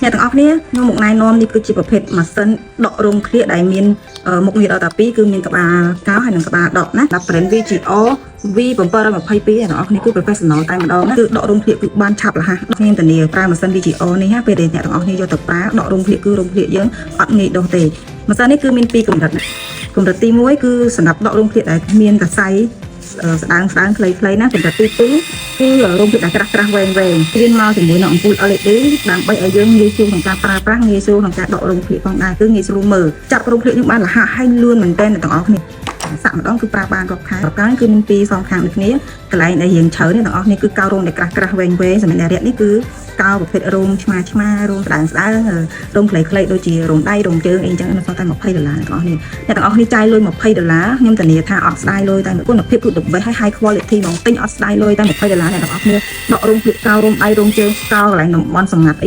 អ្នកទាំងអស់គ្នាខ្ញុំមកណែនាំនេះគឺជាប្រភេទម៉ាស៊ីនដករោមឃ្លៀកដែលមានមុខងារដល់តែ2គឺមានក្បាលកោហើយនិងក្បាលដកណាដល់ brand VGO V722 អ្នកទាំងអស់គ្នាគឺ professional តែម្ដងណាគឺដករោមឃ្លៀកគឺបានឆាប់រហ័សខ្ញុំធានាប្រើម៉ាស៊ីន VGO នេះពេលដែលអ្នកទាំងអស់គ្នាយកទៅប្រើដករោមឃ្លៀកគឺរោមឃ្លៀកយើងអត់ងាយដុះទេម៉ាស៊ីននេះគឺមាន2កម្រិតកម្រិតទី1គឺសម្រាប់ដករោមឃ្លៀកដែលមានសរសៃស្ដើងខ្លីៗណាកម្រិតទី2គឺរោមឃ្លៀកដែលក្រាស់វែងព្រៀនមកជាមួយនឹងអំពូល LED ដើម្បីឲ្យយើងងាយស្រួលក្នុងការប្រើប្រាស់ងាយស្រួលក្នុងការដករោមឃ្លៀកផងដែរគឺងាយស្រួលមើលចាប់រោមឃ្លៀកយើងបានរហ័សហើយលឿនមែនទែនទាំងអស់គ្នាសាក់ម្ដងគឺប្រើបានរាប់ខែប្រកាសគឺមាន2សងខាងដូចគ្នាកន្លែងដែលរៀងជ្រៅនេះទាំងអស់គ្នាគឺកោររោមដែលក្រាស់វែងសម្រាប់អ្នករៀននេះគឺកោប្រភេទរោមឆ្មារោមស្ដើងរោមខ្លីៗដូចជារោមដៃរោមជើងអីចឹងនៅសល់តែ$20ទាំងអស់គ្នាអ្នកទាំងអស់គ្នាចាយលុយ$20ខ្ញុំធានាថាអត់ស្ដាយលុយតែគុណភាពគឺ the best ហើយ high quality ហ្មងទិញអត់ស្ដាយលុយតែ$20អ្នកទាំងអស់គ្នាដករោមឃ្លៀកកោរោមដៃរោមជើងកោកន្លែងតំបន់សម្ងាត់អី